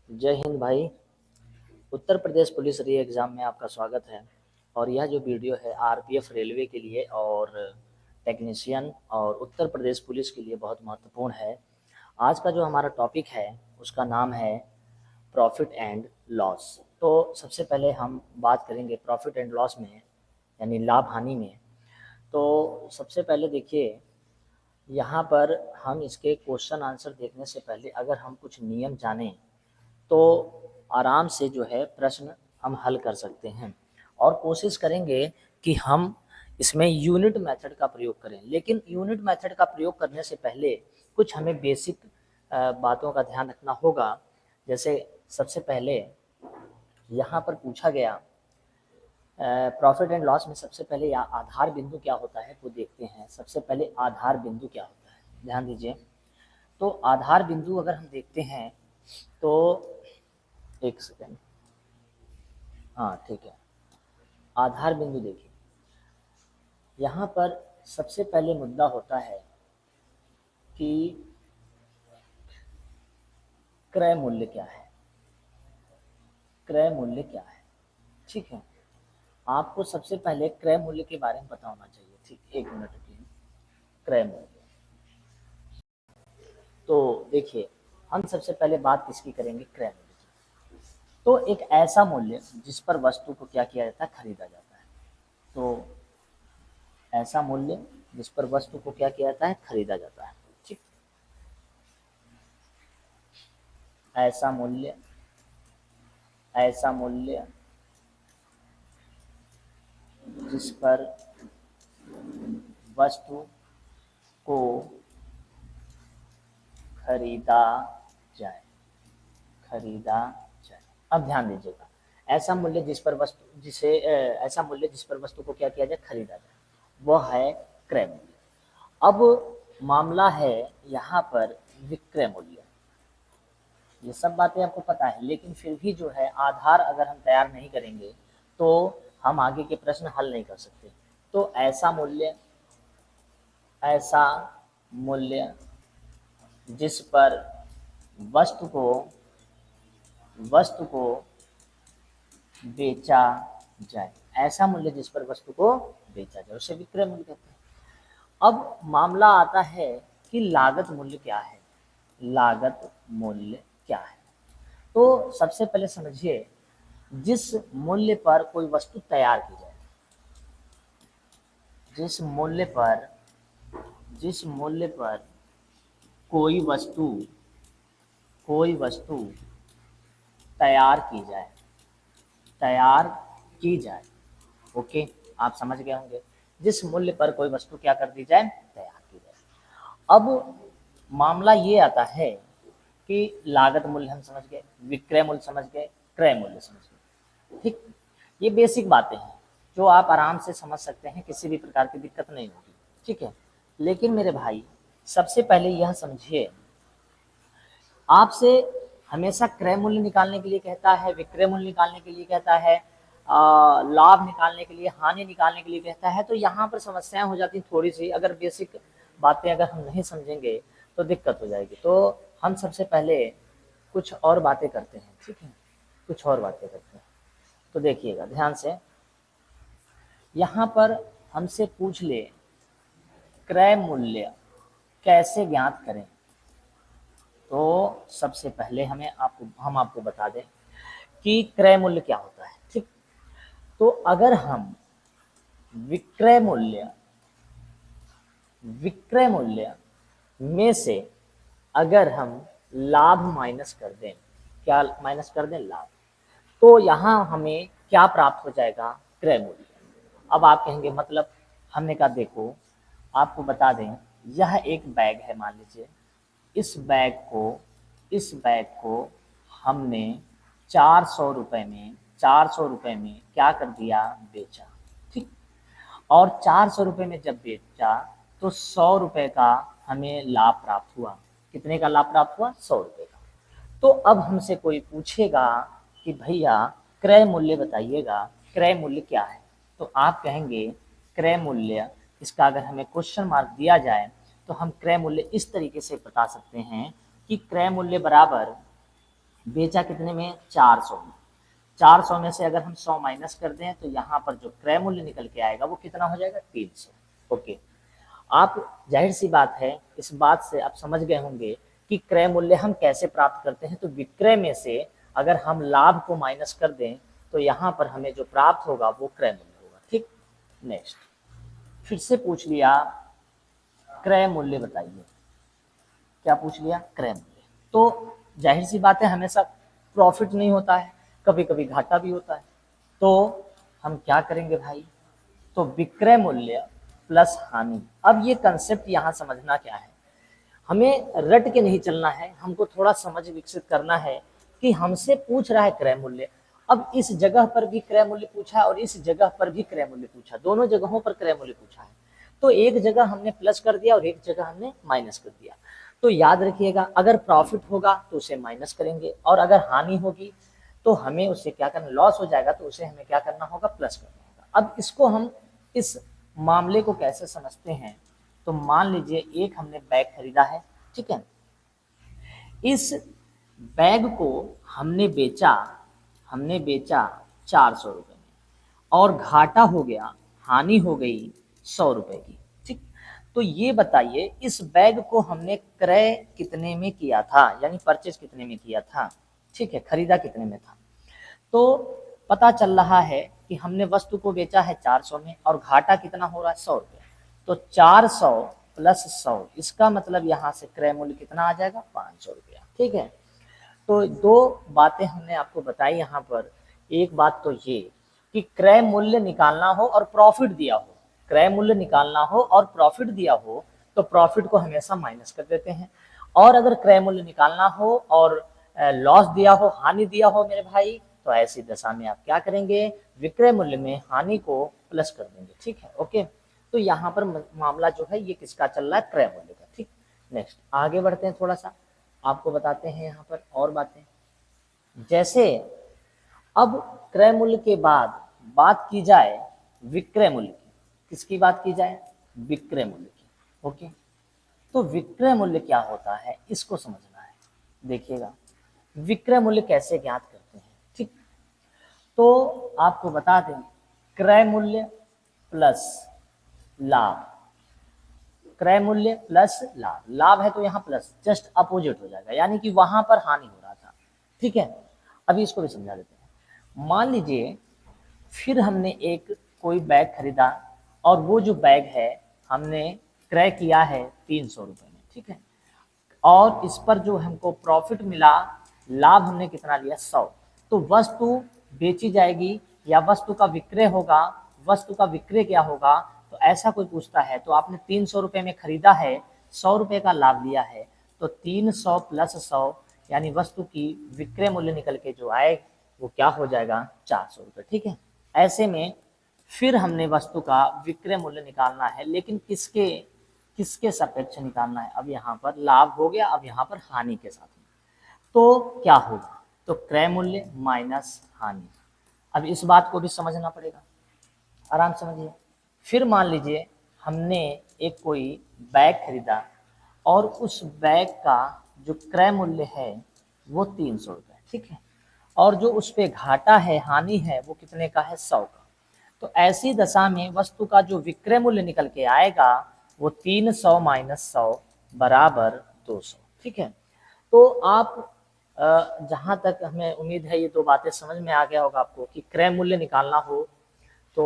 जय हिंद भाई। उत्तर प्रदेश पुलिस री एग्ज़ाम में आपका स्वागत है। और यह जो वीडियो है आरपीएफ रेलवे के लिए और टेक्नीशियन और उत्तर प्रदेश पुलिस के लिए बहुत महत्वपूर्ण है। आज का जो हमारा टॉपिक है उसका नाम है प्रॉफिट एंड लॉस। तो सबसे पहले हम बात करेंगे प्रॉफिट एंड लॉस में, यानी लाभ हानि में। तो सबसे पहले देखिए, यहाँ पर हम इसके क्वेश्चन आंसर देखने से पहले अगर हम कुछ नियम जानें तो आराम से जो है प्रश्न हम हल कर सकते हैं। और कोशिश करेंगे कि हम इसमें यूनिट मेथड का प्रयोग करें। लेकिन यूनिट मेथड का प्रयोग करने से पहले कुछ हमें बेसिक बातों का ध्यान रखना होगा। जैसे सबसे पहले यहाँ पर पूछा गया प्रॉफिट एंड लॉस में सबसे पहले या आधार बिंदु क्या होता है वो देखते हैं। सबसे पहले आधार बिंदु क्या होता है, ध्यान दीजिए। तो आधार बिंदु अगर हम देखते हैं तो एक सेकेंड, हाँ ठीक है। आधार बिंदु देखिए, यहाँ पर सबसे पहले मुद्दा होता है कि क्रय मूल्य क्या है। क्रय मूल्य क्या है, ठीक है। आपको सबसे पहले क्रय मूल्य के बारे में पता होना चाहिए, ठीक। एक मिनट रुकिए। क्रय मूल्य, तो देखिए हम सबसे पहले बात किसकी करेंगे, क्रय मूल्य की। तो एक ऐसा मूल्य जिस पर वस्तु को क्या किया जाता है, खरीदा जाता है। तो ऐसा मूल्य जिस पर वस्तु को क्या किया जाता है, खरीदा जाता है, ठीक। ऐसा मूल्य, ऐसा मूल्य जिस पर वस्तु को खरीदा जाए, खरीदा जाए। अब ध्यान दीजिएगा, ऐसा मूल्य जिस पर वस्तु ऐसा मूल्य जिस पर वस्तु को क्या किया जाए, खरीदा जाए, वह है क्रय मूल्य। अब मामला है यहाँ पर विक्रय मूल्य। ये सब बातें आपको पता है, लेकिन फिर भी जो है आधार अगर हम तैयार नहीं करेंगे तो हम आगे के प्रश्न हल नहीं कर सकते। तो ऐसा मूल्य, ऐसा मूल्य जिस पर वस्तु को बेचा जाए, ऐसा मूल्य जिस पर वस्तु को बेचा जाए उसे विक्रय मूल्य कहते हैं। अब मामला आता है कि लागत मूल्य क्या है। लागत मूल्य क्या है, तो सबसे पहले समझिए, जिस मूल्य पर कोई वस्तु तैयार की जाए, जिस मूल्य पर कोई वस्तु तैयार की जाए, तैयार की जाए, ओके, आप समझ गए होंगे। जिस मूल्य पर कोई वस्तु क्या कर दी जाए, तैयार की जाए। अब मामला ये आता है कि लागत मूल्य हम समझ गए, विक्रय मूल्य समझ गए, क्रय मूल्य समझ गए, ठीक। ये बेसिक बातें हैं जो आप आराम से समझ सकते हैं, किसी भी प्रकार की दिक्कत नहीं होगी, ठीक है। लेकिन मेरे भाई सबसे पहले यह समझिए, आपसे हमेशा क्रय मूल्य निकालने के लिए कहता है, विक्रय मूल्य निकालने के लिए कहता है, लाभ निकालने के लिए, हानि निकालने के लिए कहता है। तो यहाँ पर समस्याएं हो जाती थोड़ी सी, अगर बेसिक बातें अगर हम नहीं समझेंगे तो दिक्कत हो जाएगी। तो हम सबसे पहले कुछ और बातें करते हैं, ठीक है, कुछ और बातें करते हैं। तो देखिएगा ध्यान से, यहाँ पर हमसे पूछ ले क्रय मूल्य कैसे ज्ञात करें। तो सबसे पहले हम आपको बता दें कि क्रय मूल्य क्या होता है, ठीक। तो अगर हम विक्रय मूल्य में से अगर हम लाभ माइनस कर दें, क्या माइनस कर दें, लाभ, तो यहाँ हमें क्या प्राप्त हो जाएगा, क्रय मूल्य। अब आप कहेंगे मतलब, हमने कहा देखो आपको बता दें, यह एक बैग है, मान लीजिए इस बैग को हमने 400 रुपये में क्या कर दिया, बेचा, ठीक। और 400 रुपये में जब बेचा तो 100 रुपये का हमें लाभ प्राप्त हुआ। कितने का लाभ प्राप्त हुआ, 100 रुपये का। तो अब हमसे कोई पूछेगा कि भैया क्रय मूल्य बताइएगा, क्रय मूल्य क्या है। तो आप कहेंगे क्रय मूल्य, इसका अगर हमें क्वेश्चन मार्क दिया जाए तो हम क्रय मूल्य इस तरीके से बता सकते हैं कि क्रय मूल्य बराबर बेचा कितने में, 400 में। 400 में से अगर हम 100 माइनस कर दें तो यहाँ पर जो क्रय मूल्य निकल के आएगा वो कितना हो जाएगा, 300। ओके, आप जाहिर सी बात है इस बात से आप समझ गए होंगे कि क्रय मूल्य हम कैसे प्राप्त करते हैं। तो विक्रय में से अगर हम लाभ को माइनस कर दें तो यहाँ पर हमें जो प्राप्त होगा वो क्रय मूल्य होगा। ठीक, नेक्स्ट फिर से पूछ लिया क्रय मूल्य बताइए, क्या पूछ लिया, क्रय मूल्य। तो जाहिर सी बात है हमेशा प्रॉफिट नहीं होता है, कभी कभी घाटा भी होता है। तो हम क्या करेंगे भाई, तो विक्रय मूल्य प्लस हानि। अब ये कंसेप्ट यहाँ समझना क्या है, हमें रट के नहीं चलना है, हमको थोड़ा समझ विकसित करना है कि हमसे पूछ रहा है क्रय मूल्य। अब इस जगह पर भी क्रय मूल्य पूछा है और इस जगह पर भी क्रय मूल्य पूछा, दोनों जगहों पर क्रय मूल्य पूछा है। तो एक जगह हमने प्लस कर दिया और एक जगह हमने माइनस कर दिया। तो याद रखिएगा, अगर प्रॉफिट होगा तो उसे माइनस करेंगे और अगर हानि होगी तो हमें उससे क्या करना, लॉस हो जाएगा तो उसे हमें क्या करना होगा, प्लस करना होगा। अब इसको हम इस मामले को कैसे समझते हैं, तो मान लीजिए एक हमने बैग खरीदा है, ठीक है। इस बैग को हमने बेचा 400 रुपये में और घाटा हो गया, हानि हो गई 100 रुपये की। ठीक, तो ये बताइए इस बैग को हमने क्रय कितने में किया था, यानी परचेज कितने में किया था, ठीक है, खरीदा कितने में था। तो पता चल रहा है कि हमने वस्तु को बेचा है 400 में और घाटा कितना हो रहा है, 100 रुपये। तो 400 प्लस 100, इसका मतलब यहाँ से क्रय मूल्य कितना आ जाएगा, 500 रुपया। ठीक है, तो दो बातें हमने आपको बताई यहाँ पर। एक बात तो ये कि क्रय मूल्य निकालना हो और प्रॉफिट दिया हो, क्रय मूल्य निकालना हो और प्रॉफिट दिया हो तो प्रॉफिट को हमेशा माइनस कर देते हैं। और अगर क्रय मूल्य निकालना हो और लॉस दिया हो, हानि दिया हो मेरे भाई, तो ऐसी दशा में आप क्या करेंगे, विक्रय मूल्य में हानि को प्लस कर देंगे। ठीक है, ओके। तो यहाँ पर मामला जो है ये किसका चल रहा है, क्रय मूल्य का। ठीक, नेक्स्ट आगे बढ़ते हैं, थोड़ा सा आपको बताते हैं यहाँ पर और बातें। जैसे अब क्रय मूल्य के बाद बात की जाए विक्रय मूल्य की, किसकी बात की जाए, विक्रय मूल्य की। ओके, तो विक्रय मूल्य क्या होता है इसको समझना है। देखिएगा विक्रय मूल्य कैसे ज्ञात करते हैं। ठीक, तो आपको बता दें क्रय मूल्य प्लस लाभ, क्रय मूल्य प्लस लाभ, लाभ है तो यहाँ प्लस, जस्ट अपोजिट हो जाएगा, यानी कि वहां पर हानि हो रहा था। ठीक है, अभी इसको भी समझा देते हैं। मान लीजिए फिर हमने एक कोई बैग खरीदा और वो जो बैग है हमने क्रय किया है 300 रुपये में। ठीक है, और इस पर जो हमको प्रॉफिट मिला, लाभ हमने कितना लिया, 100। तो वस्तु बेची जाएगी या वस्तु का विक्रय होगा, वस्तु का विक्रय क्या होगा, तो ऐसा कोई पूछता है तो आपने 300 रुपये में खरीदा है, 100 रुपये का लाभ लिया है, तो 300 प्लस 100 यानी वस्तु की विक्रय मूल्य निकल के जो आए वो क्या हो जाएगा, 400 रुपये। ठीक है, ऐसे में फिर हमने वस्तु का विक्रय मूल्य निकालना है, लेकिन किसके किसके सापेक्ष निकालना है। अब यहाँ पर लाभ हो गया, अब यहाँ पर हानि के साथ में, तो क्या होगा, तो क्रय मूल्य माइनस हानि। अब इस बात को भी समझना पड़ेगा, आराम समझिए। फिर मान लीजिए हमने एक कोई बैग खरीदा और उस बैग का जो क्रय मूल्य है वो 300 रुपये। ठीक है, और जो उस पर घाटा है, हानि है, वो कितने का है, 100 का। तो ऐसी दशा में वस्तु का जो विक्रय मूल्य निकल के आएगा वो 300 माइनस 100 बराबर 200। ठीक है, तो आप जहाँ तक हमें उम्मीद है ये दो बातें समझ में आ गया होगा आपको कि क्रय मूल्य निकालना हो तो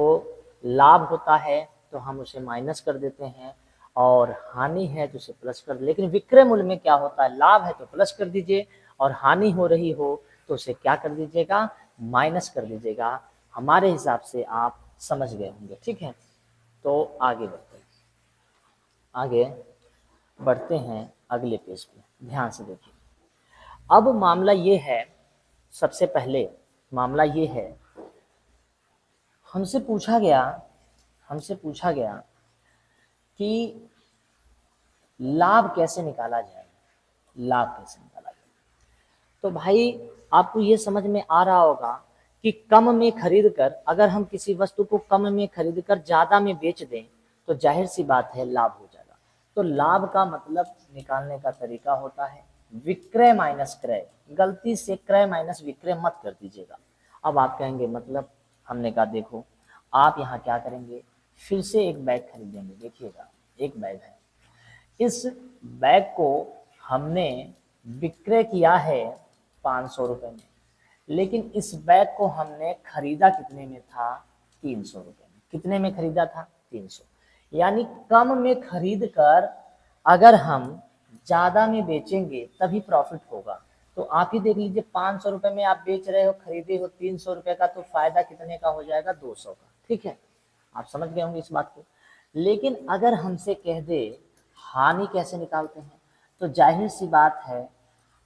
लाभ होता है तो हम उसे माइनस कर देते हैं और हानि है तो उसे प्लस कर दे। लेकिन विक्रय मूल्य में क्या होता है, लाभ है तो प्लस कर दीजिए और हानि हो रही हो तो उसे क्या कर दीजिएगा, माइनस कर दीजिएगा। हमारे हिसाब से आप समझ गए होंगे। ठीक है, तो आगे बढ़ते हैं अगले पेज पे, ध्यान से देखिए। अब मामला ये है, सबसे पहले मामला ये है, हमसे पूछा गया कि लाभ कैसे निकाला जाए, लाभ कैसे निकाला जाए। तो भाई आपको ये समझ में आ रहा होगा कि कम में खरीद कर, अगर हम किसी वस्तु को कम में खरीद कर ज़्यादा में बेच दें तो जाहिर सी बात है लाभ हो जाएगा। तो लाभ का मतलब निकालने का तरीका होता है विक्रय माइनस क्रय, गलती से क्रय माइनस विक्रय मत कर दीजिएगा। अब आप कहेंगे मतलब, हमने कहा देखो आप यहाँ क्या करेंगे, फिर से एक बैग खरीदेंगे। देखिएगा एक बैग है, इस बैग को हमने विक्रय किया है 500 रुपये में, लेकिन इस बैग को हमने खरीदा कितने में था, 300 रुपये में। कितने में खरीदा था, 300। यानी कम में खरीद कर अगर हम ज़्यादा में बेचेंगे तभी प्रॉफिट होगा। तो आप ही देख लीजिए, 500 रुपये में आप बेच रहे हो, खरीदे हो 300 रुपये का, तो फायदा कितने का हो जाएगा, 200 का। ठीक है, आप समझ गए होंगे इस बात को। लेकिन अगर हमसे कह दे हानि कैसे निकालते हैं, तो जाहिर सी बात है,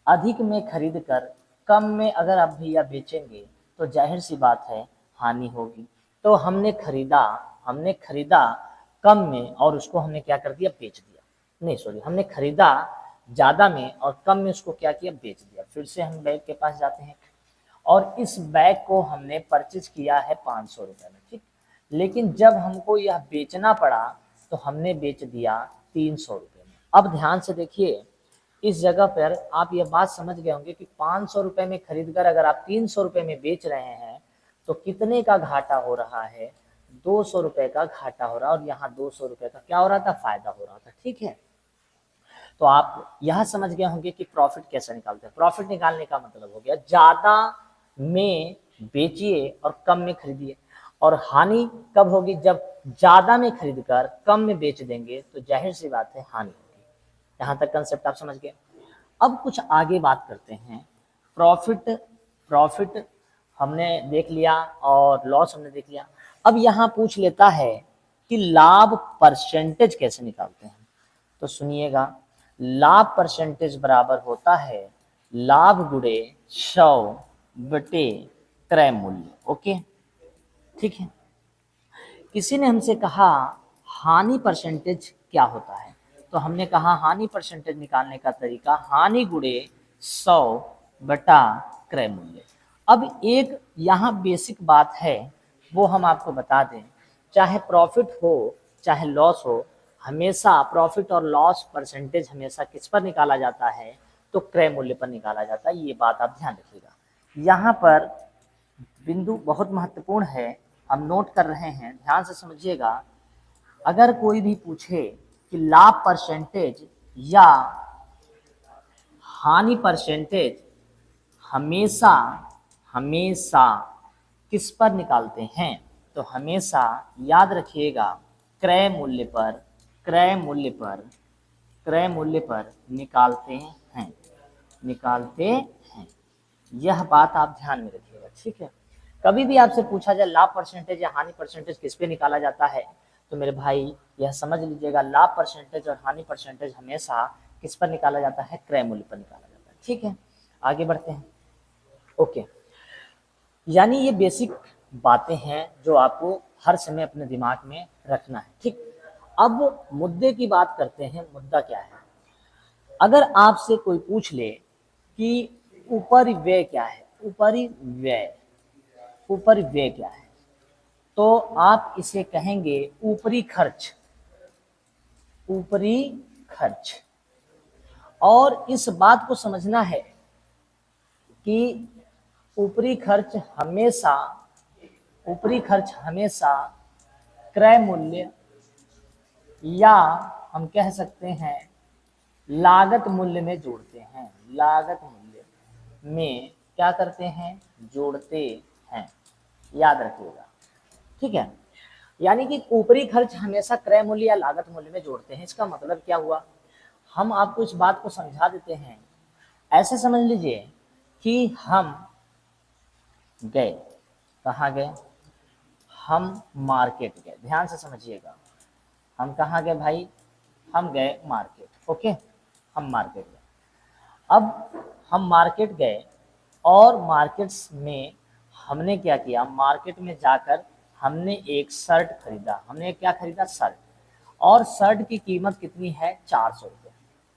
अधिक में खरीद कर कम में अगर आप भैया बेचेंगे तो जाहिर सी बात है हानि होगी। तो हमने खरीदा कम में और उसको हमने क्या कर दिया, बेच दिया। नहीं सॉरी, हमने खरीदा ज़्यादा में और कम में उसको क्या किया, बेच दिया। फिर से हम बैग के पास जाते हैं और इस बैग को हमने परचेज किया है 500 रुपये में, ठीक। लेकिन जब हमको यह बेचना पड़ा तो हमने बेच दिया 300 रुपये में। अब ध्यान से देखिए, इस जगह पर आप ये बात समझ गए होंगे कि 500 रुपये में खरीद कर अगर आप 300 रुपये में बेच रहे हैं तो कितने का घाटा हो रहा है, 200 रुपये का घाटा हो रहा है। और यहाँ 200 रुपये का क्या हो रहा था, फायदा हो रहा था। ठीक है, तो आप यह समझ गए होंगे कि प्रॉफिट कैसे निकालते हैं। प्रॉफिट निकालने का मतलब हो गया, ज़्यादा में बेचिए और कम में खरीदिए। और हानि कब होगी, जब ज़्यादा में खरीद कर कम में बेच देंगे तो जाहिर सी बात है हानि होगी। यहाँ तक कंसेप्ट आप समझ गए। अब कुछ आगे बात करते हैं। प्रॉफिट हमने देख लिया और लॉस हमने देख लिया। अब यहाँ पूछ लेता है कि लाभ परसेंटेज कैसे निकालते हैं। तो सुनिएगा, लाभ परसेंटेज बराबर होता है लाभ गुणे 100 बटे क्रय मूल्य। ओके, ठीक है। किसी ने हमसे कहा हानि परसेंटेज क्या होता है, तो हमने कहा हानि परसेंटेज निकालने का तरीका हानि गुणे 100 बटा क्रय मूल्य। अब एक यहाँ बेसिक बात है, वो हम आपको बता दें, चाहे प्रॉफिट हो चाहे लॉस हो, हमेशा प्रॉफिट और लॉस परसेंटेज हमेशा किस पर निकाला जाता है, तो क्रय मूल्य पर निकाला जाता है। ये बात आप ध्यान रखिएगा। यहाँ पर बिंदु बहुत महत्वपूर्ण है, हम नोट कर रहे हैं, ध्यान से समझिएगा। अगर कोई भी पूछे कि लाभ परसेंटेज या हानि परसेंटेज हमेशा किस पर निकालते हैं, तो हमेशा याद रखिएगा क्रय मूल्य पर निकालते हैं। यह बात आप ध्यान में रखिएगा, ठीक है। कभी भी आपसे पूछा जाए लाभ परसेंटेज या हानि परसेंटेज किस पे निकाला जाता है, तो मेरे भाई यह समझ लीजिएगा, लाभ परसेंटेज और हानि परसेंटेज हमेशा किस पर निकाला जाता है, क्रय मूल्य पर निकाला जाता है। ठीक है, आगे बढ़ते हैं। ओके, यानी ये बेसिक बातें हैं जो आपको हर समय अपने दिमाग में रखना है, ठीक। अब मुद्दे की बात करते हैं। मुद्दा क्या है, अगर आपसे कोई पूछ ले कि उपरिव्यय क्या है, उपरिव्यय क्या है, तो आप इसे कहेंगे ऊपरी खर्च। और इस बात को समझना है कि ऊपरी खर्च हमेशा क्रय मूल्य या हम कह सकते हैं लागत मूल्य में जोड़ते हैं। लागत मूल्य में क्या करते हैं, जोड़ते हैं, याद रखिएगा, ठीक है। यानी कि ऊपरी खर्च हमेशा क्रय मूल्य या लागत मूल्य में जोड़ते हैं। इसका मतलब क्या हुआ, हम आपको इस बात को समझा देते हैं। ऐसे समझ लीजिए कि हम गए, कहाँ गए, हम मार्केट गए। ध्यान से समझिएगा, हम कहाँ गए भाई, हम गए मार्केट। ओके, हम मार्केट गए। अब हम मार्केट गए और मार्केट में हमने क्या किया, मार्केट में जाकर हमने एक शर्ट खरीदा। हमने क्या खरीदा, शर्ट। और शर्ट की कीमत कितनी है, 400 रुपये।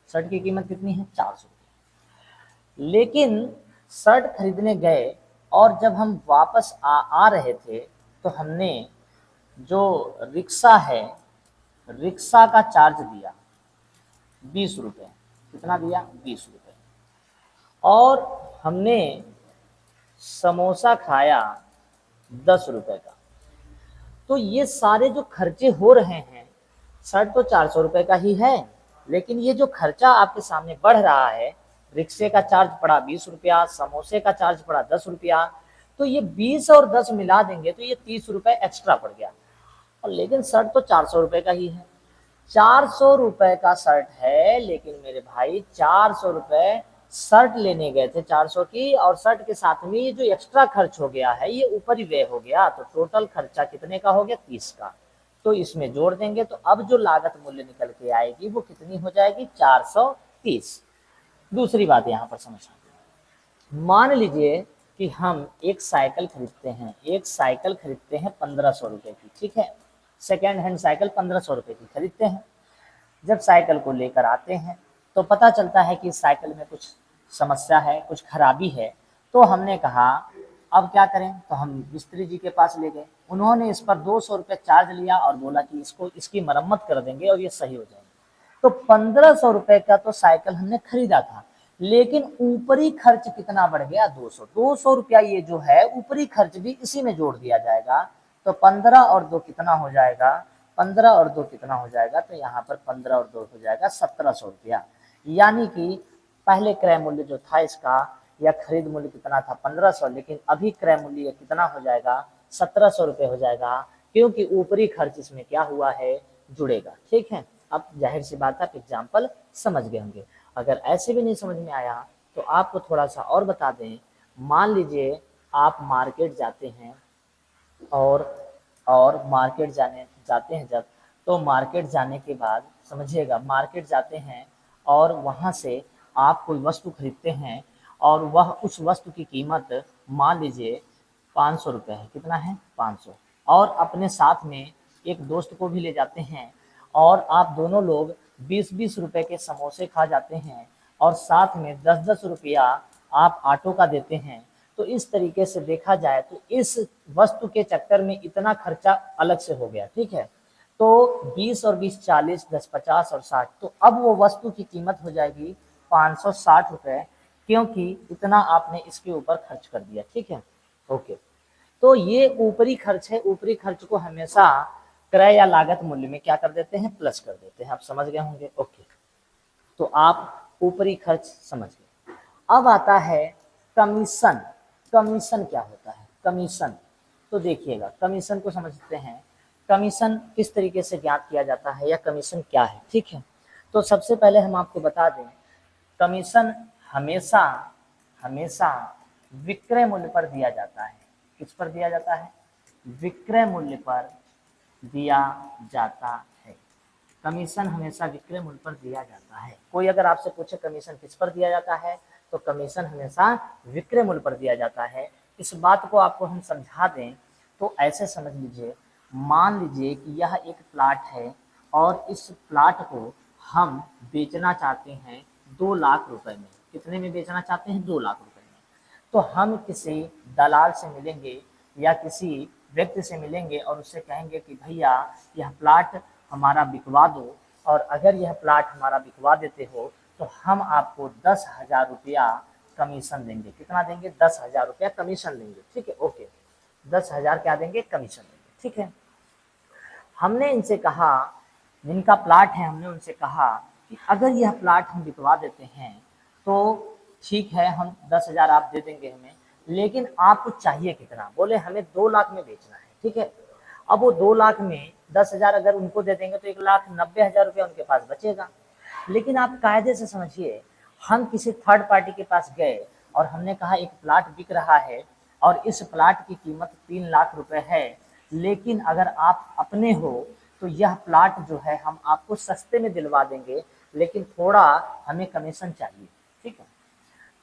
शर्ट की कीमत कितनी है, 400 रुपये। लेकिन शर्ट खरीदने गए और जब हम वापस आ रहे थे तो हमने जो रिक्शा है, रिक्शा का चार्ज दिया 20 रुपये। कितना दिया, 20 रुपये। और हमने समोसा खाया 10 रुपए का। तो ये सारे जो खर्चे हो रहे हैं, शर्ट तो 400 रुपए का ही है, लेकिन ये जो खर्चा आपके सामने बढ़ रहा है, रिक्शे का चार्ज पड़ा 20 रुपया, समोसे का चार्ज पड़ा 10 रुपया, तो ये 20 और 10 मिला देंगे तो ये 30 रुपए एक्स्ट्रा पड़ गया। और लेकिन शर्ट तो 400 रुपए का ही है। 400 रुपए का शर्ट है, लेकिन मेरे भाई 400 रुपए शर्ट लेने गए थे 400 की, और शर्ट के साथ में ये जो एक्स्ट्रा खर्च हो गया है ये ऊपर ही व्यय हो गया, तो टोटल खर्चा कितने का हो गया? 30 का। तो इसमें जोड़ देंगे तो अब जो लागत मूल्य निकल के आएगी वो कितनी हो जाएगी? 430। दूसरी बात यहाँ पर समझना, मान लीजिए कि हम एक साइकिल खरीदते हैं, एक साइकिल खरीदते हैं 1500 रुपए की, ठीक है, सेकेंड हैंड साइकिल 1500 रुपए की खरीदते हैं। जब साइकिल को लेकर आते हैं तो पता चलता है कि साइकिल में कुछ समस्या है, कुछ खराबी है। तो हमने कहा अब क्या करें, तो हम मिस्त्री जी के पास ले गए। उन्होंने इस पर 200 रुपये चार्ज लिया और बोला कि इसकी मरम्मत कर देंगे और ये सही हो जाएगी। तो 1500 रुपये का तो साइकिल हमने खरीदा था, लेकिन ऊपरी खर्च कितना बढ़ गया? 200 रुपया। ये जो है ऊपरी खर्च भी इसी में जोड़ दिया जाएगा। तो 15 और 2 कितना हो जाएगा? 15 और 2 कितना हो जाएगा? तो यहाँ पर 15 और 2 हो जाएगा 1700 रुपया। यानी कि पहले क्रय मूल्य जो था इसका, या खरीद मूल्य कितना था? 1500, लेकिन अभी क्रय मूल्य कितना हो जाएगा? 1700 रुपये हो जाएगा, क्योंकि ऊपरी खर्च इसमें क्या हुआ है? जुड़ेगा। ठीक है, अब जाहिर सी बात है आप एग्जाम्पल समझ गए होंगे। अगर ऐसे भी नहीं समझ में आया तो आपको थोड़ा सा और बता दें। मान लीजिए आप मार्केट जाते हैं, और मार्केट जाते हैं जब, तो मार्केट जाने के बाद समझिएगा, मार्केट जाते हैं और वहाँ से आप कोई वस्तु खरीदते हैं, और वह उस वस्तु की कीमत मान लीजिए 500 रुपये है। कितना है? 500। और अपने साथ में एक दोस्त को भी ले जाते हैं, और आप दोनों लोग 20-20 रुपए के समोसे खा जाते हैं, और साथ में 10-10 रुपया आप ऑटो का देते हैं। तो इस तरीके से देखा जाए तो इस वस्तु के चक्कर में इतना खर्चा अलग से हो गया। ठीक है, तो 20 और 20 40, 10 50 और 60, तो अब वो वस्तु की कीमत हो जाएगी 560 रुपये, क्योंकि इतना आपने इसके ऊपर खर्च कर दिया। ठीक है, ओके। तो ये ऊपरी खर्च है, ऊपरी खर्च को हमेशा क्रय या लागत मूल्य में क्या कर देते हैं? प्लस कर देते हैं। आप समझ गए होंगे, ओके। तो आप ऊपरी खर्च समझ गए। अब आता है कमीशन। कमीशन क्या होता है? कमीशन, तो देखिएगा, कमीशन को समझते हैं। कमीशन किस तरीके से ज्ञात किया जाता है, या कमीशन क्या है? ठीक है, तो सबसे पहले हम आपको बता दें, कमीशन हमेशा हमेशा विक्रय मूल्य पर दिया जाता है। किस पर दिया जाता है? विक्रय मूल्य पर दिया जाता है। कमीशन हमेशा विक्रय मूल्य पर दिया जाता है। कोई अगर आपसे पूछे कमीशन किस पर दिया जाता है, तो कमीशन हमेशा विक्रय मूल्य पर दिया जाता है। इस बात को आपको हम समझा दें तो ऐसे समझ लीजिए, मान लीजिए कि यह एक प्लाट है, और इस प्लाट को हम बेचना चाहते हैं 2 लाख रुपए में। कितने में बेचना चाहते हैं? 2 लाख रुपए में। तो हम किसी दलाल से मिलेंगे या किसी व्यक्ति से मिलेंगे और उससे कहेंगे कि भैया यह प्लाट हमारा बिकवा दो, और अगर यह प्लाट हमारा बिकवा देते हो तो हम आपको 10,000 रुपया कमीशन देंगे। कितना देंगे? 10,000 रुपया कमीशन देंगे। ठीक है, ओके, 10,000 क्या देंगे? कमीशन देंगे। ठीक है, हमने इनसे कहा, जिनका प्लाट है, हमने उनसे कहा कि अगर यह प्लाट हम बिकवा देते हैं तो ठीक है, हम 10,000 आप दे देंगे हमें, लेकिन आपको चाहिए कितना? बोले हमें 2 लाख में बेचना है। ठीक है, अब वो 2 लाख में 10,000 अगर उनको दे देंगे तो 1,90,000 रुपया उनके पास बचेगा। लेकिन आप कायदे से समझिए, हम किसी थर्ड पार्टी के पास गए और हमने कहा एक प्लाट बिक रहा है और इस प्लाट की कीमत 3 लाख रुपए है, लेकिन अगर आप अपने हो तो यह प्लाट जो है हम आपको सस्ते में दिलवा देंगे, लेकिन थोड़ा हमें कमीशन चाहिए। ठीक है,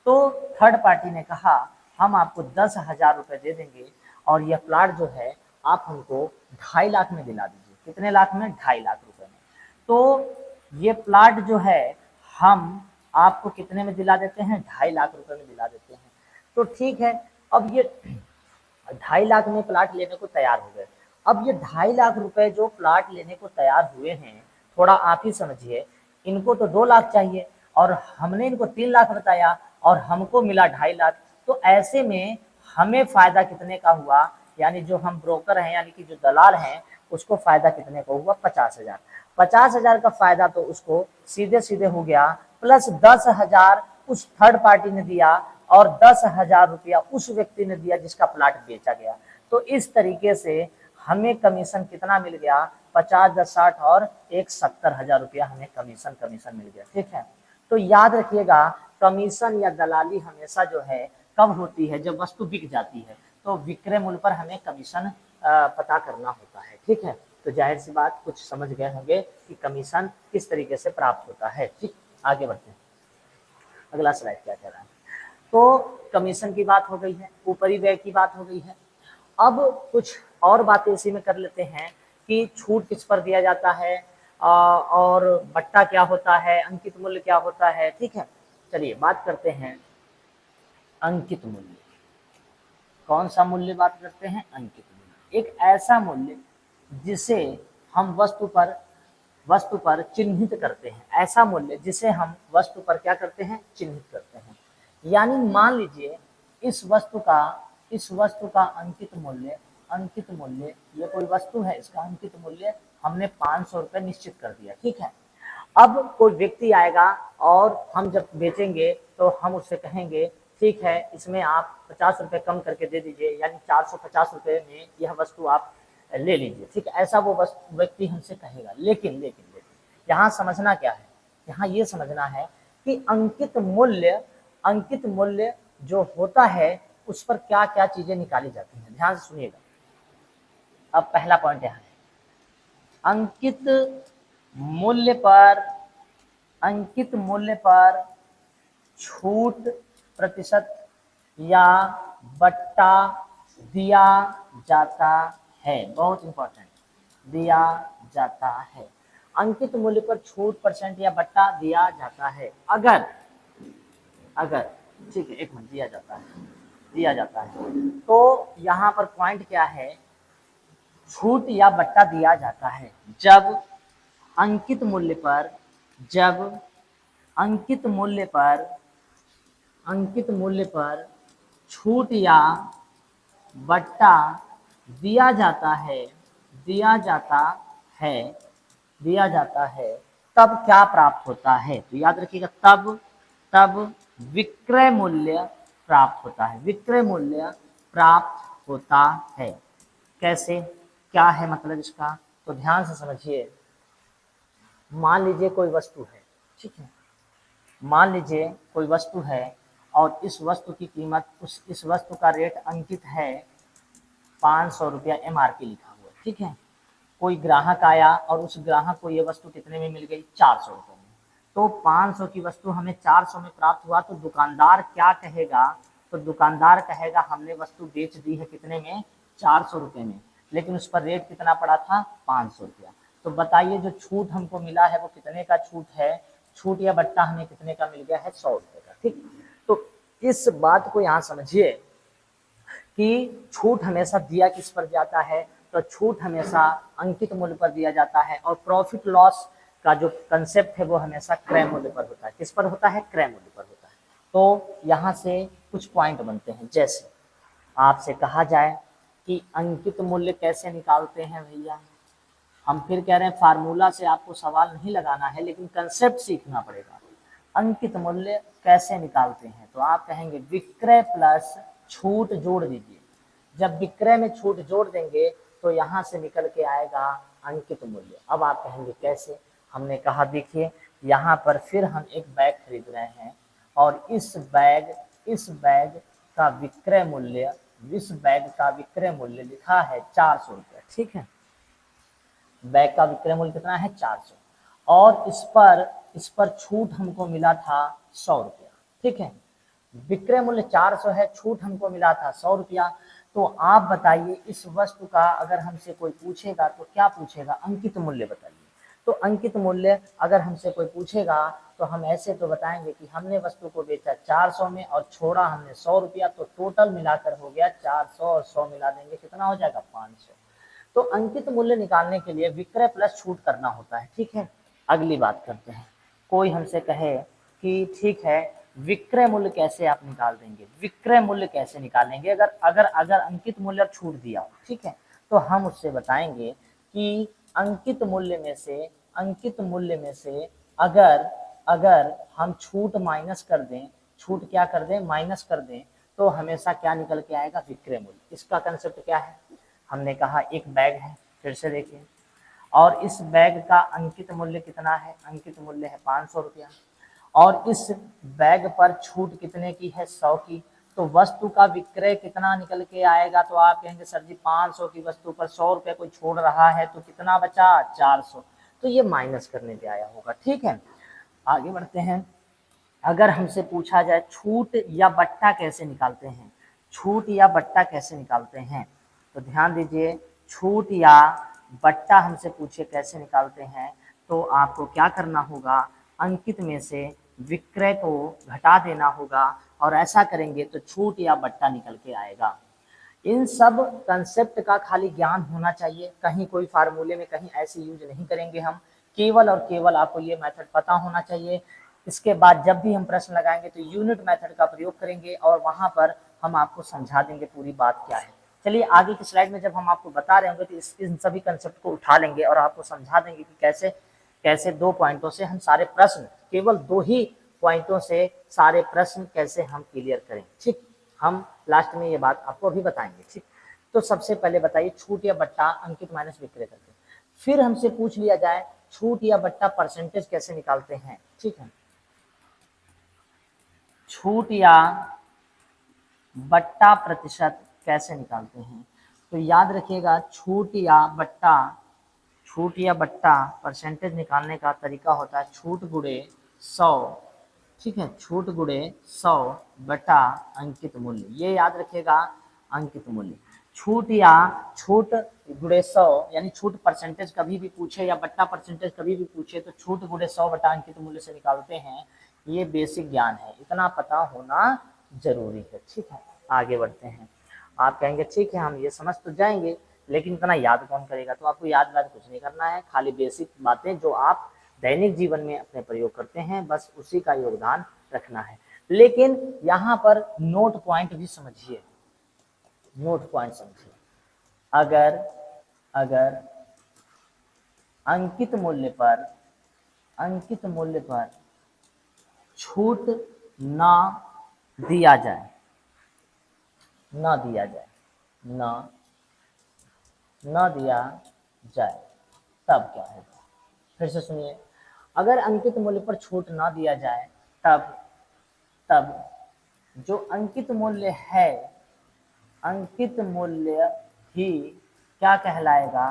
तो थर्ड पार्टी ने कहा हम आपको 10,000 रुपये दे देंगे, और यह प्लाट जो है आप हमको 2.5 लाख में दिला दीजिए। कितने लाख में? 2.5 लाख रुपए में। तो ये प्लाट जो है हम आपको कितने में दिला देते हैं? 2.5 लाख रुपए में दिला देते हैं। तो ठीक है, अब ये 2.5 लाख में प्लाट लेने को तैयार हो गए। अब ये 2.5 लाख रुपए जो प्लाट लेने को तैयार हुए हैं, थोड़ा आप ही समझिए, इनको तो 2 लाख चाहिए और हमने इनको 3 लाख बताया, और हमको मिला 2.5 लाख, तो ऐसे में हमें फायदा कितने का हुआ, यानी जो हम ब्रोकर हैं यानी कि जो दलाल हैं उसको फायदा कितने का हुआ, 50,000। 50,000 का फायदा तो उसको सीधे सीधे हो गया, प्लस 10,000 उस थर्ड पार्टी ने दिया और 10,000 रुपया उस व्यक्ति ने दिया जिसका प्लाट बेचा गया। तो इस तरीके से हमें कमीशन कितना मिल गया, 50 10 60 और एक 70,000 रुपया हमें कमीशन मिल गया। ठीक है, तो याद रखिएगा कमीशन या दलाली हमेशा जो है कब होती है, जब वस्तु बिक जाती है, तो विक्रय मूल्य पर हमें कमीशन पता करना होता है। ठीक है, तो जाहिर सी बात कुछ समझ गए होंगे कि कमीशन किस तरीके से प्राप्त होता है। ठीक, आगे बढ़ते हैं, अगला स्लाइड क्या कह रहा है। तो कमीशन की बात हो गई है, ऊपरी व्यय की बात हो गई है। अब कुछ और बातें इसी में कर लेते हैं कि छूट किस पर दिया जाता है, और बट्टा क्या होता है, अंकित मूल्य क्या होता है। ठीक है, चलिए बात करते हैं अंकित मूल्य। कौन सा मूल्य बात करते हैं, अंकित मूल्य। एक ऐसा मूल्य जिसे हम वस्तु पर चिन्हित करते हैं, ऐसा मूल्य जिसे हम वस्तु पर क्या करते हैं, चिन्हित करते हैं। यानी मान लीजिए इस वस्तु का अंकित मूल्य, ये कोई वस्तु है, इसका अंकित मूल्य हमने 500 रुपये निश्चित कर दिया। ठीक है, अब कोई व्यक्ति आएगा और हम जब बेचेंगे तो हम उससे कहेंगे ठीक है इसमें आप 50 रुपये कम करके दे दीजिए, यानी 450 रुपये में यह वस्तु आप ले लीजिए। ठीक है, ऐसा वो व्यक्ति हमसे कहेगा। लेकिन यहाँ समझना क्या है, यहाँ ये समझना है कि अंकित मूल्य जो होता है उस पर क्या क्या चीजें निकाली जाती हैं, ध्यान से सुनिएगा। अब पहला पॉइंट यहाँ है, अंकित मूल्य पर छूट प्रतिशत या बट्टा दिया जाता है। बहुत इंपॉर्टेंट, दिया जाता है। अंकित मूल्य पर छूट परसेंट या बट्टा दिया जाता है। अगर ठीक है, एक मिनट, दिया जाता है तो यहाँ पर पॉइंट क्या है, छूट या बट्टा दिया जाता है जब अंकित मूल्य पर छूट या बट्टा दिया जाता है तब क्या प्राप्त होता है, तो याद रखिएगा तब विक्रय मूल्य प्राप्त होता है। कैसे, क्या है मतलब इसका, तो ध्यान से समझिए। मान लीजिए कोई वस्तु है, ठीक है, मान लीजिए कोई वस्तु है और इस वस्तु की कीमत इस वस्तु का रेट अंकित है 500 रुपया, MRP लिखा हुआ है। ठीक है, कोई ग्राहक आया और उस ग्राहक को ये वस्तु कितने में मिल गई, 400 रुपये में। तो 500 की वस्तु हमें 400 में प्राप्त हुआ, तो दुकानदार क्या कहेगा, तो दुकानदार कहेगा हमने वस्तु बेच दी है कितने में, 400 रुपये में, लेकिन उस पर रेट कितना पड़ा था, 500 रुपया। तो बताइए जो छूट हमको मिला है वो कितने का छूट है, छूट या बट्टा हमें कितने का मिल गया है, 100 रुपये का। ठीक, तो इस बात को यहाँ समझिए कि छूट हमेशा दिया किस पर जाता है, तो छूट हमेशा अंकित मूल्य पर दिया जाता है, और प्रॉफिट लॉस का जो कंसेप्ट है वो हमेशा क्रय मूल्य पर होता है। किस पर होता है, क्रय मूल्य पर होता है। तो यहाँ से कुछ पॉइंट बनते हैं, जैसे आपसे कहा जाए कि अंकित मूल्य कैसे निकालते हैं भैया, हम फिर कह रहे हैं फार्मूला से आपको सवाल नहीं लगाना है, लेकिन कंसेप्ट सीखना पड़ेगा। अंकित मूल्य कैसे निकालते हैं, तो आप कहेंगे विक्रय प्लस छूट जोड़ दीजिए। जब विक्रय में छूट जोड़ देंगे तो यहाँ से निकल के आएगा अंकित मूल्य। अब आप कहेंगे कैसे, हमने कहा देखिए यहाँ पर फिर हम एक बैग खरीद रहे हैं और इस बैग का विक्रय मूल्य लिखा है 400 रुपये। ठीक है, बैग का विक्रय मूल्य कितना है, 400, और इस पर छूट हमको मिला था 100 रुपया। ठीक है, विक्रय मूल्य 400 है, छूट हमको मिला था 100 रुपया। तो आप बताइए इस वस्तु का अगर हमसे कोई पूछेगा तो क्या पूछेगा, अंकित मूल्य बताइए। तो अंकित मूल्य अगर हमसे कोई पूछेगा तो हम ऐसे तो बताएंगे कि हमने वस्तु को बेचा 400 में और छोड़ा हमने 100 रुपया, तो टोटल मिलाकर हो गया 400 और 100 मिला देंगे कितना हो जाएगा, 500। तो अंकित मूल्य निकालने के लिए विक्रय प्लस छूट करना होता है। ठीक है, अगली बात करते हैं। कोई हमसे कहे कि ठीक है विक्रय मूल्य कैसे आप निकाल देंगे, विक्रय मूल्य कैसे निकालेंगे अगर अगर अगर अंकित मूल्य छूट दिया हो, ठीक है, तो हम उससे बताएंगे कि अंकित मूल्य में से, अंकित मूल्य में से अगर अगर हम छूट माइनस कर दें, छूट क्या कर दें, माइनस कर दें, तो हमेशा क्या निकल के आएगा, विक्रय मूल्य। इसका कंसेप्ट क्या है, हमने कहा एक बैग है, फिर से देखिए, और इस बैग का अंकित मूल्य कितना है, अंकित मूल्य है 500 रुपया, और इस बैग पर छूट कितने की है, 100 की। तो वस्तु का विक्रय कितना निकल के आएगा, तो आप कहेंगे सर जी 500 की वस्तु पर 100 रुपये कोई छोड़ रहा है तो कितना बचा, 400। तो ये माइनस करने पे आया होगा, ठीक है। आगे बढ़ते हैं। अगर हमसे पूछा जाए छूट या बट्टा कैसे निकालते हैं, छूट या बट्टा कैसे निकालते हैं, तो ध्यान दीजिए, छूट या बट्टा हमसे पूछे कैसे निकालते हैं, तो आपको क्या करना होगा, अंकित में से विक्रय को घटा देना होगा, और ऐसा करेंगे तो छूट या बट्टा निकल के आएगा। इन सब कंसेप्ट का खाली ज्ञान होना चाहिए, कहीं कोई फार्मूले में कहीं ऐसे यूज नहीं करेंगे हम, केवल और केवल आपको ये मेथड पता होना चाहिए। इसके बाद जब भी हम प्रश्न लगाएंगे तो यूनिट मेथड का प्रयोग करेंगे और वहां पर हम आपको समझा देंगे पूरी बात क्या है। चलिए आगे की स्लाइड में जब हम आपको बता रहे होंगे तो इन सभी कंसेप्ट को उठा लेंगे और आपको समझा देंगे कि कैसे कैसे 2 पॉइंटों से हम सारे प्रश्न, केवल 2 ही पॉइंटों से सारे प्रश्न कैसे हम क्लियर करें, ठीक। हम लास्ट में ये बात आपको अभी बताएंगे, ठीक। तो सबसे पहले बताइए छूट या बट्टा अंकित माइनस विक्रय करके, फिर हमसे पूछ लिया जाए छूट या बट्टा परसेंटेज कैसे निकालते हैं, ठीक है। छूट या बट्टा प्रतिशत कैसे निकालते हैं, तो याद रखिएगा छूट या बट्टा, छूट या बट्टा परसेंटेज निकालने का तरीका होता है छूट गुणे 100, ठीक है, छूट गुणे 100 बटा अंकित मूल्य, ये याद रखिएगा, अंकित मूल्य। छूट या छूट गुणे 100 यानी छूट परसेंटेज कभी भी पूछे या बट्टा परसेंटेज कभी भी पूछे तो छूट गुणे 100 बटा अंकित मूल्य से निकालते हैं। ये बेसिक ज्ञान है, इतना पता होना जरूरी है, ठीक है। आगे बढ़ते हैं। आप कहेंगे ठीक है हम ये समझ तो जाएंगे, लेकिन इतना याद कौन करेगा, तो आपको याद कुछ नहीं करना है, खाली बेसिक बातें जो आप दैनिक जीवन में अपने प्रयोग करते हैं बस उसी का योगदान रखना है। लेकिन यहाँ पर नोट पॉइंट भी समझिए, नोट पॉइंट समझिए। अगर अगर अंकित मूल्य पर, अंकित मूल्य पर छूट ना दिया जाए, ना दिया जाए, ना दिया जाए, तब क्या होगा, फिर से सुनिए। अगर अंकित मूल्य पर छूट ना दिया जाए तब तब जो अंकित मूल्य है, अंकित मूल्य ही क्या कहलाएगा,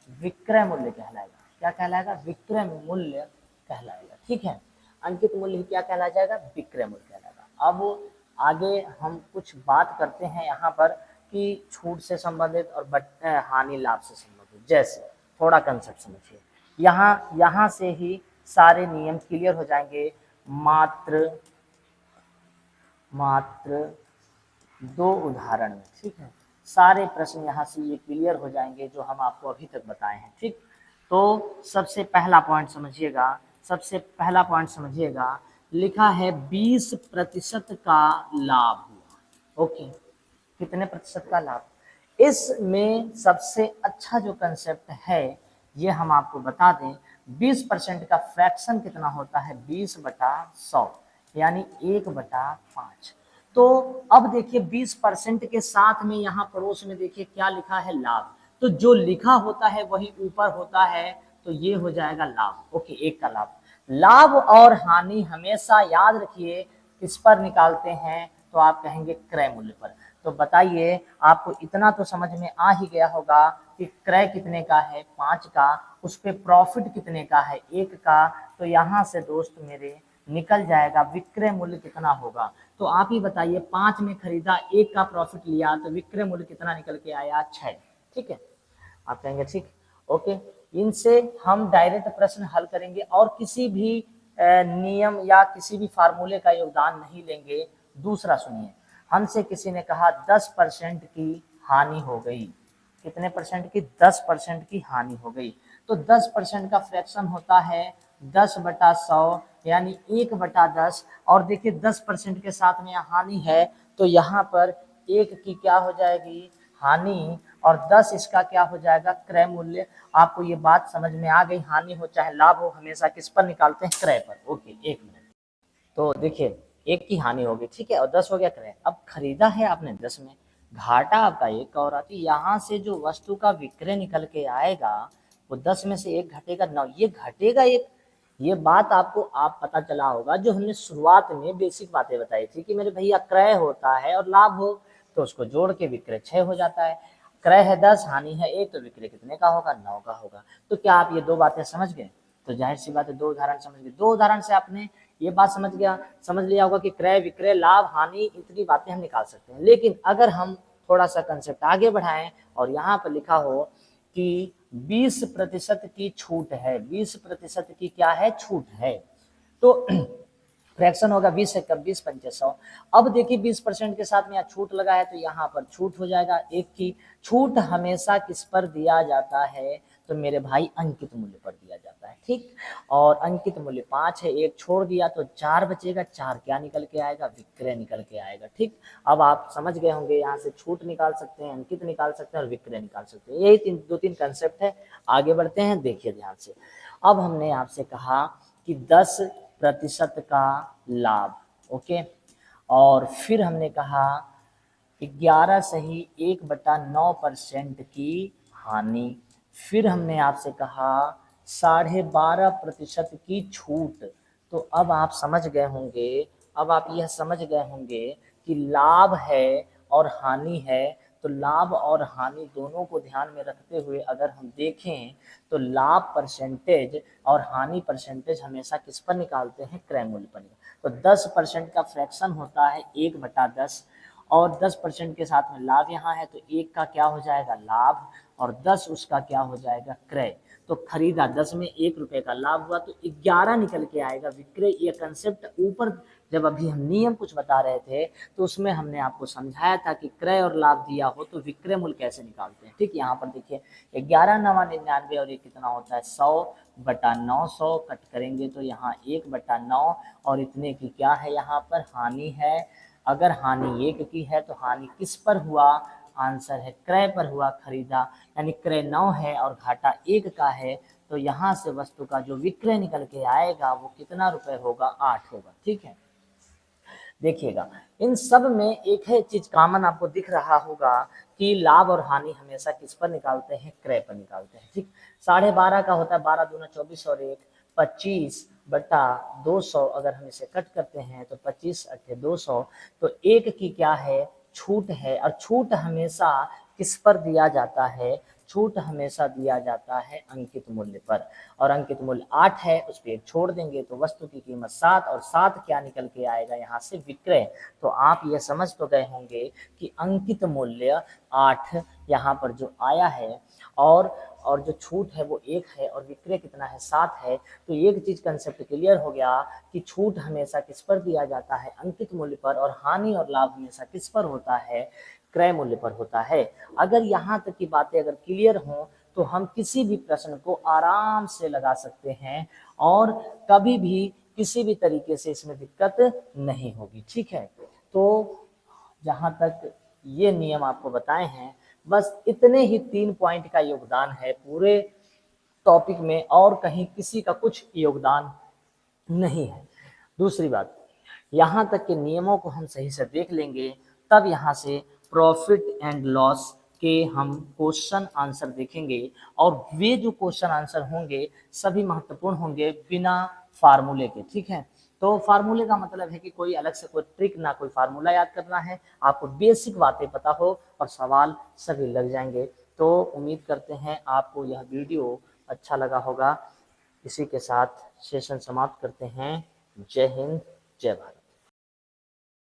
विक्रय मूल्य कहलाएगा। क्या कहलाएगा, विक्रय मूल्य कहलाएगा, ठीक है। अंकित मूल्य ही क्या कहला जाएगा, विक्रय मूल्य कहलाएगा। अब आगे हम कुछ बात करते हैं यहाँ पर कि छूट से संबंधित और हानि लाभ से संबंधित, जैसे थोड़ा कंसेप्ट समझिए। यहाँ से ही सारे नियम क्लियर हो जाएंगे, मात्र 2 उदाहरण में, ठीक है। सारे प्रश्न यहाँ से ये क्लियर हो जाएंगे जो हम आपको अभी तक बताए हैं, ठीक। तो सबसे पहला पॉइंट समझिएगा, सबसे पहला पॉइंट समझिएगा, लिखा है 20% का लाभ हुआ, ओके। कितने प्रतिशत का लाभ, इसमें सबसे अच्छा जो कंसेप्ट है ये हम आपको बता दें, 20% का फ्रैक्शन कितना होता है, 20/100 यानी 1/5। तो अब देखिए 20% के साथ में यहाँ पड़ोस में देखिए क्या लिखा है, लाभ। तो जो लिखा होता है वही ऊपर होता है, तो ये हो जाएगा लाभ, ओके, 1 का लाभ। लाभ और हानि हमेशा याद रखिए किस पर निकालते हैं, तो आप कहेंगे क्रय मूल्य पर। तो बताइए आपको इतना तो समझ में आ ही गया होगा कि क्रय कितने का है, 5 का, उस पे प्रॉफिट कितने का है, 1 का। तो यहाँ से दोस्त मेरे निकल जाएगा विक्रय मूल्य कितना होगा। तो आप ही बताइए 5 में खरीदा, 1 का प्रॉफिट लिया, तो विक्रय मूल्य कितना निकल के आया, 6, ठीक है। आप कहेंगे ठीक, ओके। इनसे हम डायरेक्ट प्रश्न हल करेंगे और किसी भी नियम या किसी भी फार्मूले का योगदान नहीं लेंगे। दूसरा सुनिए, हमसे किसी ने कहा 10% की हानि हो गई, कितने परसेंट की, 10% की हानि हो गई। तो 10% का फ्रैक्शन होता है 10/100 यानी 1/10। और देखिए 10% के साथ में यहाँ हानि है, तो यहाँ पर 1 की क्या हो जाएगी, हानि, और 10 इसका क्या हो जाएगा, क्रय मूल्य। आपको ये बात समझ में आ गई, हानि हो चाहे लाभ हो हमेशा किस पर निकालते हैं, क्रय पर। Okay, 1 minute. तो देखिए 1 की हानि होगी, ठीक है, और 10 हो गया क्रय। अब खरीदा है आपने 10 में, घाटा आपका 1 का हो रहा, तो यहाँ से जो वस्तु का विक्रय निकल के आएगा वो 10 में से 1 घटेगा 9, ये घटेगा 1। ये बात आपको आप पता चला होगा, जो हमने शुरुआत में बेसिक बातें बताई थी कि मेरे भैया क्रय होता है और लाभ हो तो उसको जोड़ के विक्रय 6 हो जाता है। क्रय है 10, हानि है 1, तो विक्रय कितने का होगा, 9 का होगा। तो क्या आप ये 2 बातें समझ गए? तो जाहिर सी बात है 2 उदाहरण समझ गए। 2 उदाहरण से आपने ये बात समझ लिया होगा कि क्रय विक्रय लाभ हानि इतनी बातें हम निकाल सकते हैं। लेकिन अगर हम थोड़ा सा कंसेप्ट आगे बढ़ाएं और यहाँ पर लिखा हो कि 20% की छूट है, 20% की क्या है, छूट है, तो फ्रैक्शन होगा 20 से कब, 20 पंचे 100। अब देखिए 20% के साथ में यहाँ छूट लगा है, तो यहाँ पर छूट हो जाएगा 1 की। छूट हमेशा किस पर दिया जाता है, तो मेरे भाई अंकित मूल्य पर दिया जाता है, ठीक। और अंकित मूल्य 5 है, 1 छोड़ दिया तो 4 बचेगा, 4 क्या निकल के आएगा, विक्रय निकल के आएगा, ठीक। अब आप समझ गए होंगे, यहाँ से छूट निकाल सकते हैं, अंकित निकाल सकते हैं और विक्रय निकाल सकते हैं। यही 2-3 कंसेप्ट है। आगे बढ़ते हैं, देखिए ध्यान से। अब हमने आपसे कहा कि 10% का लाभ, ओके, और फिर हमने कहा 11 सही 1/9% की हानि। फिर हमने आपसे कहा 12.5% की छूट। तो अब आप समझ गए होंगे, अब आप यह समझ गए होंगे कि लाभ है और हानि है, तो लाभ और हानि दोनों को ध्यान में रखते हुए अगर हम देखें तो लाभ परसेंटेज और हानि परसेंटेज हमेशा किस पर निकालते हैं, क्रय मूल्य पर। तो 10% का फ्रैक्शन होता है 1/10, और 10% के साथ में लाभ यहाँ है, तो 1 का क्या हो जाएगा, लाभ, और 10 उसका क्या हो जाएगा, क्रय। तो खरीदा 10 में 1 रुपए का लाभ हुआ, तो 11 निकल के आएगा विक्रय। ये कंसेप्ट ऊपर जब अभी हम नियम कुछ बता रहे थे तो उसमें हमने आपको समझाया था कि क्रय और लाभ दिया हो तो विक्रय मूल्य कैसे निकालते हैं, ठीक। यहाँ पर देखिए 11 9 99, और ये कितना होता है, 100/900 कट करेंगे तो यहाँ 1/9, और इतने की क्या है, यहाँ पर हानि है। अगर हानि 1 की है तो हानि किस पर हुआ, आंसर है क्रय पर हुआ, खरीदा, यानी क्रय 9 है और घाटा 1 का है, तो यहाँ से वस्तु का जो विक्रय निकल के आएगा वो कितना रुपए होगा, 8 होगा, ठीक है। देखिएगा इन सब में एक है चीज कॉमन आपको दिख रहा होगा कि लाभ और हानि हमेशा किस पर निकालते हैं, क्रय पर निकालते हैं, ठीक। 12.5 का होता है 12 दूना 24 और 1 25/200। अगर हम इसे कट करते हैं तो 25/200, तो 1 की क्या है, छूट है, और छूट हमेशा किस पर दिया जाता है, छूट हमेशा दिया जाता है अंकित मूल्य पर, और अंकित मूल्य 8 है, उस पर 1 छोड़ देंगे तो वस्तु की कीमत 7, और 7 क्या निकल के आएगा, यहाँ से विक्रय। तो आप ये समझ तो गए होंगे कि अंकित मूल्य 8 यहाँ पर जो आया है, और जो छूट है वो 1 है, और विक्रय कितना है, 7 है। तो एक चीज कंसेप्ट क्लियर हो गया कि छूट हमेशा किस पर दिया जाता है, अंकित मूल्य पर, और हानि और लाभ हमेशा किस पर होता है, क्रय मूल्य पर होता है। अगर यहाँ तक की बातें अगर क्लियर हों तो हम किसी भी प्रश्न को आराम से लगा सकते हैं और कभी भी किसी भी तरीके से इसमें दिक्कत नहीं होगी, ठीक है। तो जहाँ तक ये नियम आपको बताए हैं, बस इतने ही 3 पॉइंट का योगदान है पूरे टॉपिक में, और कहीं किसी का कुछ योगदान नहीं है। दूसरी बात, यहाँ तक के नियमों को हम सही से देख लेंगे, तब यहाँ से प्रॉफिट एंड लॉस के हम क्वेश्चन आंसर देखेंगे, और वे जो क्वेश्चन आंसर होंगे सभी महत्वपूर्ण होंगे बिना फार्मूले के, ठीक है। तो फार्मूले का मतलब है कि कोई अलग से कोई ट्रिक ना कोई फार्मूला याद करना है, आपको बेसिक बातें पता हो और सवाल सभी लग जाएंगे। तो उम्मीद करते हैं आपको यह वीडियो अच्छा लगा होगा। इसी के साथ सेशन समाप्त करते हैं। जय हिंद, जय भारत।